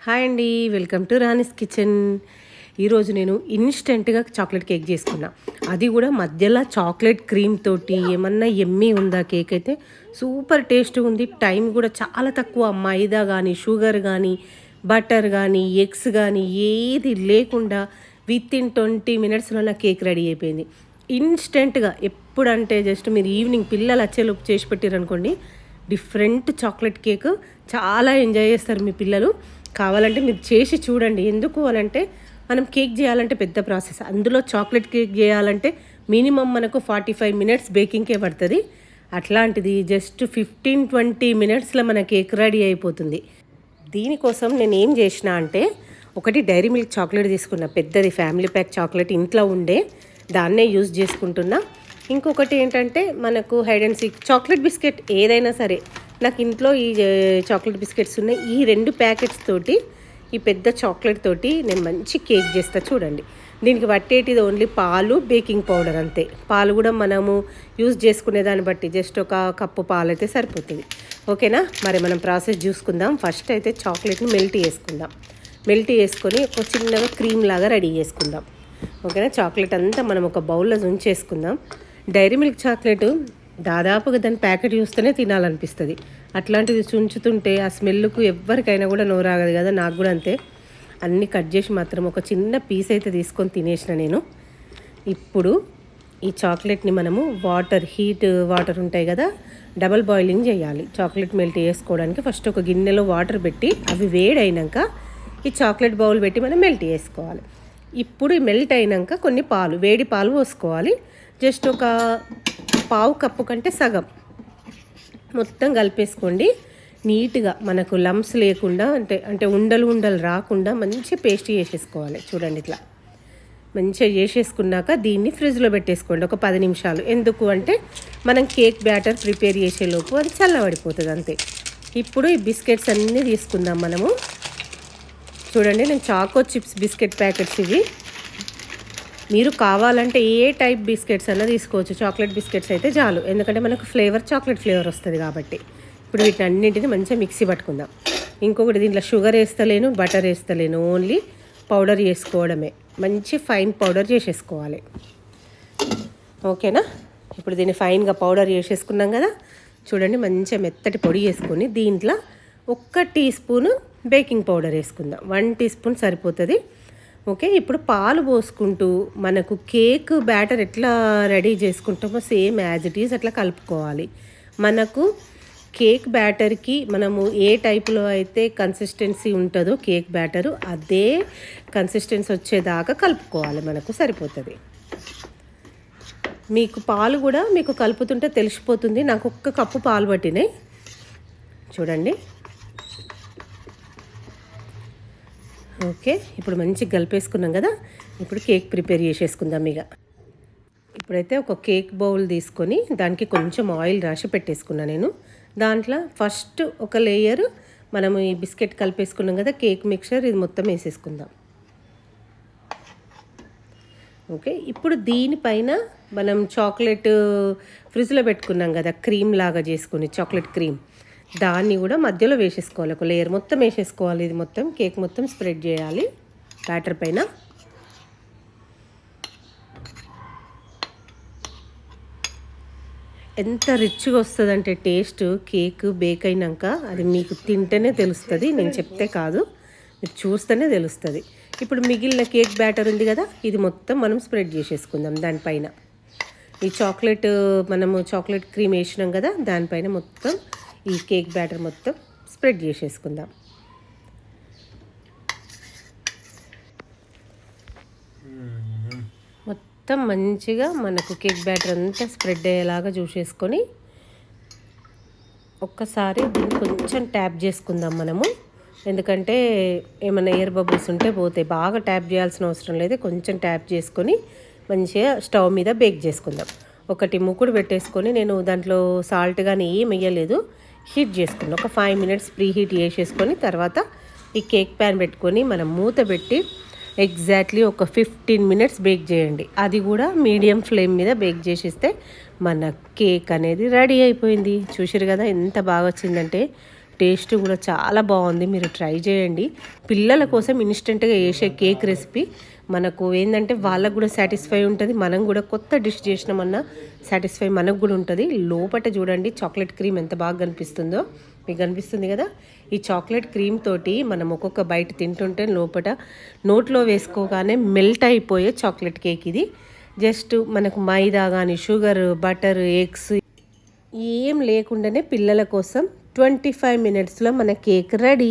Hi అండి, welcome to Rani's kitchen. ఈరోజు నేను ఇన్స్టెంట్గా చాక్లెట్ కేక్ చేసుకున్నా. అది కూడా మధ్యలో చాక్లెట్ క్రీమ్ తోటి ఏమన్నా ఎమ్మీ ఉందా కేక్ అయితే సూపర్ టేస్ట్ ఉంది. టైం కూడా చాలా తక్కువ. మైదా కానీ షుగర్ కానీ బటర్ కానీ ఎగ్స్ కానీ ఏది లేకుండా విత్ ఇన్ 20 మినిట్స్లో నా కేక్ రెడీ అయిపోయింది. ఇన్స్టెంట్గా ఎప్పుడంటే జస్ట్ మీరు ఈవినింగ్ పిల్లలు వచ్చేలోపు చేసి పెట్టారనుకోండి, డిఫరెంట్ చాక్లెట్ కేక్ చాలా ఎంజాయ్ చేస్తారు మీ పిల్లలు. కావాలంటే మీరు చేసి చూడండి. ఎందుకు అనంటే మనం కేక్ చేయాలంటే పెద్ద ప్రాసెస్, అందులో చాక్లెట్ కేక్ చేయాలంటే మినిమం మనకు 45 మినిట్స్ బేకింగ్కే పడుతుంది. అట్లాంటిది జస్ట్ 15-20 మినిట్స్లో మన కేక్ రెడీ అయిపోతుంది. దీనికోసం నేను ఏం చేసిన అంటే, ఒకటి డైరీ మిల్క్ చాక్లెట్ తీసుకున్న, పెద్దది ఫ్యామిలీ ప్యాక్ చాక్లెట్ ఇంట్లో ఉండే దాన్నే యూజ్ చేసుకుంటున్నా. ఇంకొకటి ఏంటంటే మనకు hide and seek chocolate biscuit ఏదైనా సరే, నాకు ఇంట్లో ఈ చాక్లెట్ బిస్కెట్స్ ఉన్నాయి. ఈ 2 ప్యాకెట్స్ తోటి, ఈ పెద్ద చాక్లెట్ తోటి నేను మంచి కేక్ చేస్తా. చూడండి, దీనికి పట్టేటిది ఓన్లీ పాలు, బేకింగ్ పౌడర్ అంతే. పాలు కూడా మనము యూజ్ చేసుకునే దాన్ని బట్టి జస్ట్ ఒక కప్పు పాలు అయితే సరిపోతుంది. ఓకేనా, మరి మనం ప్రాసెస్ చూసుకుందాం. ఫస్ట్ అయితే చాక్లెట్ని మెల్ట్ చేసుకుందాం. మెల్ట్ చేసుకొని ఒక చిన్నగా క్రీమ్ లాగా రెడీ చేసుకుందాం. ఓకేనా, చాక్లెట్ అంతా మనం ఒక బౌల్లో ఉంచేసుకుందాం. డైరీ మిల్క్ చాక్లెట్ దాదాపుగా దాని ప్యాకెట్ చూస్తేనే తినాలనిపిస్తుంది. అట్లాంటిది చుంచుతుంటే ఆ స్మెల్కు ఎవరికైనా కూడా నోరాగదు కదా, నాకు కూడా అంతే. అన్నీ కట్ చేసి మాత్రం ఒక చిన్న పీస్ అయితే తీసుకొని తినేసిన నేను. ఇప్పుడు ఈ చాక్లెట్ని మనము హీట్ వాటర్ ఉంటాయి కదా, డబల్ బాయిలింగ్ చేయాలి. చాక్లెట్ మెల్ట్ చేసుకోవడానికి ఫస్ట్ ఒక గిన్నెలో వాటర్ పెట్టి అవి వేడైనాక ఈ చాక్లెట్ బౌల్ పెట్టి మనం మెల్ట్ చేసుకోవాలి. ఇప్పుడు మెల్ట్ అయినాక కొన్ని పాలు, వేడి పాలు పోసుకోవాలి. జస్ట్ ఒక పావు కప్పు కంటే సగం మొత్తం కలిపేసుకోండి. నీట్గా మనకు లంప్స్ లేకుండా, అంటే ఉండలు రాకుండా మంచి పేస్ట్ చేసేసుకోవాలి. చూడండి, ఇట్లా మంచిగా చేసేసుకున్నాక దీన్ని ఫ్రిడ్జ్లో పెట్టేసుకోండి ఒక 10 నిమిషాలు. ఎందుకు అంటే మనం కేక్ బ్యాటర్ ప్రిపేర్ చేసేలోపు అది చల్లబడిపోతుంది అంతే. ఇప్పుడు ఈ బిస్కెట్స్ అన్నీ తీసుకుందాం మనము. చూడండి, నేను చాకో చిప్స్ బిస్కెట్ ప్యాకెట్స్ ఇవి. మీరు కావాలంటే ఏ టైప్ బిస్కెట్స్ అన్నా తీసుకోవచ్చు. చాక్లెట్ బిస్కెట్స్ అయితే చాలు, ఎందుకంటే మనకు చాక్లెట్ ఫ్లేవర్ వస్తుంది కాబట్టి. ఇప్పుడు వీటిని అన్నింటినీ మంచిగా మిక్సీ పట్టుకుందాం. ఇంకొకటి, దీంట్లో షుగర్ వేస్తలేను, బటర్ వేస్తలేను, ఓన్లీ పౌడర్ చేసుకోవడమే. మంచి ఫైన్ పౌడర్ చేసేసుకోవాలి. ఓకేనా, ఇప్పుడు దీన్ని ఫైన్గా పౌడర్ చేసేసుకున్నాం కదా. చూడండి, మంచిగా మెత్తటి పొడి వేసుకొని దీంట్లో 1 టీ స్పూను బేకింగ్ పౌడర్ వేసుకుందాం. 1 టీ స్పూన్ సరిపోతుంది. ఓకే, ఇప్పుడు పాలు పోసుకుంటూ మనకు కేక్ బ్యాటర్ ఎట్లా రెడీ చేసుకుంటామో సేమ్ యాజ్ ఇట్ ఈజ్ అట్లా కలుపుకోవాలి. మనకు కేక్ బ్యాటర్కి మనము ఏ టైపులో అయితే కన్సిస్టెన్సీ ఉంటుందో కేక్ బ్యాటరు, అదే కన్సిస్టెన్సీ వచ్చేదాకా కలుపుకోవాలి. మనకు సరిపోతుంది. మీకు పాలు కూడా మీకు కలుపుతుంటే తెలిసిపోతుంది. నాకు 1 కప్పు పాలు పట్టినాయి. చూడండి, ఓకే. ఇప్పుడు మంచిగా కలిపేసుకున్నాం కదా. ఇప్పుడు కేక్ ప్రిపేర్ చేసేసుకుందాం. ఇప్పుడైతే ఒక కేక్ బౌల్ తీసుకొని దానికి కొంచెం ఆయిల్ రాసి పెట్టేసుకున్నాను నేను. దాంట్లో ఫస్ట్ ఒక లేయర్ మనము ఈ బిస్కెట్ కలిపేసుకున్నాం కదా, కేక్ మిక్చర్, ఇది మొత్తం వేసేసుకుందాం. ఓకే, ఇప్పుడు దీనిపైన మనం చాక్లెట్ ఫ్రిడ్జ్లో పెట్టుకున్నాం కదా, క్రీమ్ లాగా చేసుకుని చాక్లెట్ క్రీమ్, దాన్ని కూడా మధ్యలో వేసేసుకోవాలి. ఒక లేయర్ మొత్తం వేసేసుకోవాలి. ఇది మొత్తం కేక్ మొత్తం స్ప్రెడ్ చేయాలి బ్యాటర్ పైన. ఎంత రిచ్గా వస్తుందంటే టేస్ట్ కేక్ బేక్ అయినాక అది మీకు తింటేనే తెలుస్తుంది, నేను చెప్తే కాదు, మీరు చూస్తేనే తెలుస్తుంది. ఇప్పుడు మిగిలిన కేక్ బ్యాటర్ ఉంది కదా, ఇది మొత్తం మనం స్ప్రెడ్ చేసేసుకుందాం దానిపైన. ఈ మనము చాక్లెట్ క్రీమ్ వేసినాం కదా, దానిపైన మొత్తం ఈ కేక్ బ్యాటర్ మొత్తం స్ప్రెడ్ చేసేసుకుందాం. మొత్తం మంచిగా మనకు కేక్ బ్యాటర్ అంతా స్ప్రెడ్ అయ్యేలాగా చూసేసుకొని ఒక్కసారి దీన్ని కొంచెం ట్యాప్ చేసుకుందాం మనము. ఎందుకంటే ఏమైనా ఎయిర్ బబుల్స్ ఉంటే పోతాయి. బాగా ట్యాప్ చేయాల్సిన అవసరం లేదు. కొంచెం ట్యాప్ చేసుకొని మంచిగా స్టవ్ మీద బేక్ చేసుకుందాం. ఒకటి మూకుడు పెట్టేసుకొని, నేను దాంట్లో సాల్ట్ కానీ ఏం వేయలేదు, హీట్ చేసుకున్నాం. ఒక 5 మినిట్స్ ప్రీ హీట్ చేసేసుకొని తర్వాత ఈ కేక్ ప్యాన్ పెట్టుకొని మనం మూత పెట్టి ఎగ్జాక్ట్లీ ఒక 15 మినిట్స్ బేక్ చేయండి. అది కూడా మీడియం ఫ్లేమ్ మీద బేక్ చేసేస్తే మన కేక్ అనేది రెడీ అయిపోయింది. చూసారు కదా ఎంత బాగా వచ్చిందంటే, టేస్ట్ కూడా చాలా బాగుంది. మీరు ట్రై చేయండి. పిల్లల కోసం ఇన్స్టెంట్గా చేసే కేక్ రెసిపీ మనకు ఏంటంటే వాళ్ళకు కూడా సాటిస్ఫై ఉంటుంది, మనం కూడా కొత్త డిష్ చేసినామన్నా సాటిస్ఫై మనకు కూడా ఉంటుంది. లోపట చూడండి చాక్లెట్ క్రీమ్ ఎంత బాగా కనిపిస్తుందో, మీకు కనిపిస్తుంది కదా. ఈ చాక్లెట్ క్రీమ్ తోటి మనం ఒక్కొక్క బయట తింటుంటే లోపట నోట్లో వేసుకోగానే మెల్ట్ అయిపోయే చాక్లెట్ కేక్ ఇది. జస్ట్ మనకు మైదా కానీ షుగర్, బటర్, ఎగ్స్ ఏం లేకుండానే పిల్లల కోసం 25 minutesలో మన కేక్ రెడీ.